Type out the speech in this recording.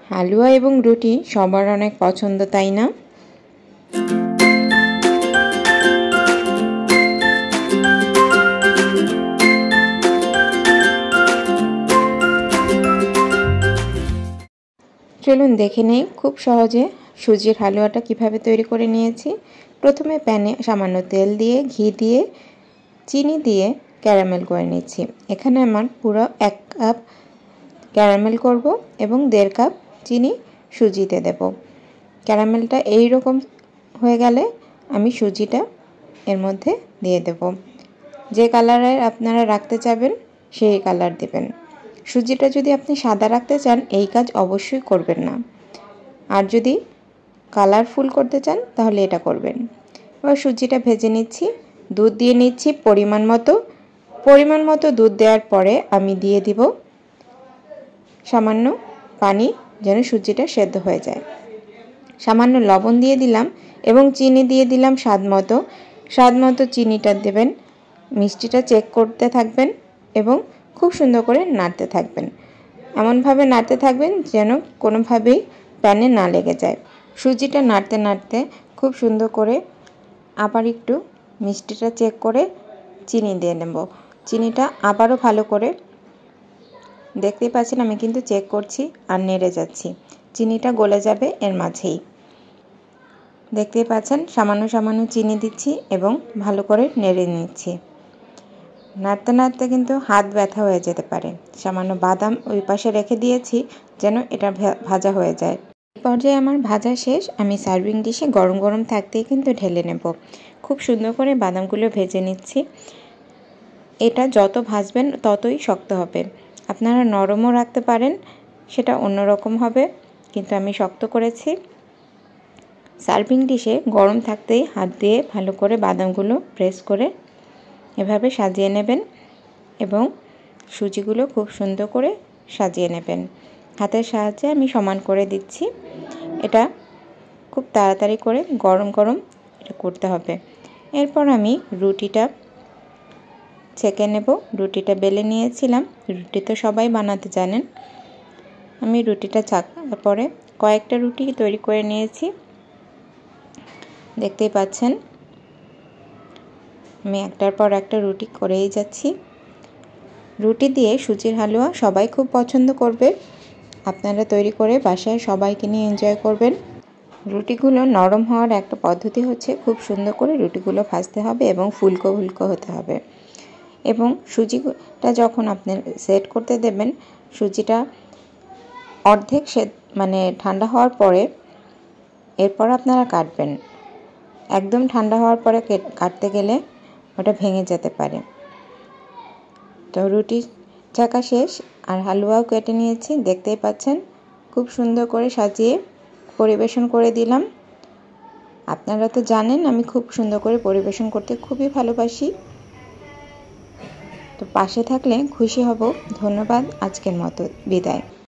হালুয়া এবং রুটি সবার অনেক পছন্দ, তাই না? চলুন দেখে নেই খুব সহজে সুজির হালুয়াটা কিভাবে তৈরি করে নিয়েছি। প্রথমে প্যানে সামান্য তেল দিয়ে, ঘি দিয়ে, চিনি দিয়ে ক্যারামেল করে নিচ্ছি। এখানে আমার পুরো 1 কাপ ক্যারামেল করব এবং 1.5 কাপ চিনি সুজিতে দেব। ক্যারামেলটা এই রকম হয়ে গেলে আমি সুজিটা এর মধ্যে দিয়ে দেব। যে কালারের আপনারা রাখতে চাবেন সেই কালার দেবেন। সুজিটা যদি আপনি সাদা রাখতে চান এই কাজ অবশ্যই করবেন না, আর যদি কালারফুল করতে চান তাহলে এটা করবেন। এবার সুজিটা ভেজে নিচ্ছি, দুধ দিয়ে নিচ্ছি পরিমাণ মতো দুধ দেওয়ার পরে আমি দিয়ে দিব সামান্য পানি, যেন সুজিটা সেদ্ধ হয়ে যায়। সামান্য লবণ দিয়ে দিলাম এবং চিনি দিয়ে দিলাম স্বাদ মতো চিনিটা দেবেন। মিষ্টিটা চেক করতে থাকবেন এবং খুব সুন্দর করে নাড়তে থাকবেন। এমনভাবে নাড়তে থাকবেন যেন কোনোভাবেই প্যানে না লেগে যায়। সুজিটা নাড়তে নাড়তে খুব সুন্দর করে আবার একটু মিষ্টিটা চেক করে চিনি দিয়ে নেব। চিনিটা আবারও ভালো করে, দেখতেই পাচ্ছেন আমি কিন্তু চেক করছি আর নেড়ে যাচ্ছি। চিনিটা গলে যাবে এর মাঝেই। দেখতেই পাচ্ছেন সামান্য চিনি দিচ্ছি এবং ভালো করে নেড়ে নিচ্ছি। নাড়তে নাড়তে কিন্তু হাত ব্যথা হয়ে যেতে পারে। সামান্য বাদাম ওই পাশে রেখে দিয়েছি যেন এটা ভাজা হয়ে যায়। এই পর্যায়ে আমার ভাজা শেষ। আমি সার্ভিং ডিশে গরম গরম থাকতেই কিন্তু ঢেলে নেব। খুব সুন্দর করে বাদামগুলো ভেজে নিচ্ছি। এটা যত ভাজবেন ততই শক্ত হবে। আপনারা নরমও রাখতে পারেন, সেটা অন্যরকম হবে, কিন্তু আমি শক্ত করেছি। সার্ভিং ডিশে গরম থাকতেই হাত দিয়ে ভালো করে বাদামগুলো প্রেস করে এভাবে সাজিয়ে নেবেন এবং সুজিগুলো খুব সুন্দর করে সাজিয়ে নেবেন। হাতের সাহায্যে আমি সমান করে দিচ্ছি। এটা খুব তাড়াতাড়ি করে গরম গরম এটা করতে হবে। এরপর আমি রুটিটা ছেঁকে নেব। রুটিটা বেলে নিয়েছিলাম। রুটি তো সবাই বানাতে জানেন। আমি রুটিটা ছাকার পরে কয়েকটা রুটি তৈরি করে নিয়েছি, দেখতেই পাচ্ছেন। আমি একটার পর একটা রুটি করেই যাচ্ছি। রুটি দিয়ে সুজির হালুয়া সবাই খুব পছন্দ করবে। আপনারা তৈরি করে বাসায় সবাইকে নিয়ে এনজয় করবেন। রুটিগুলো নরম হওয়ার একটা পদ্ধতি হচ্ছে খুব সুন্দর করে রুটিগুলো ভাজতে হবে এবং ফুলকো ফুলকো হতে হবে। এবং সুজিটা যখন আপনি সেট করতে দেবেন, সুজিটা অর্ধেক ঠান্ডা হওয়ার পরে এরপর আপনারা কাটবেন। একদম ঠান্ডা হওয়ার পরে কাটতে গেলে ওটা ভেঙে যেতে পারে। তো রুটি ছাকা শেষ আর হালুয়াও কেটে নিয়েছি, দেখতেই পাচ্ছেন। খুব সুন্দর করে সাজিয়ে পরিবেশন করে দিলাম। আপনারা তো জানেন আমি খুব সুন্দর করে পরিবেশন করতে খুবই ভালোবাসি। তো পাশে থাকলে খুশি হব। ধন্যবাদ। আজকের মতো বিদায়।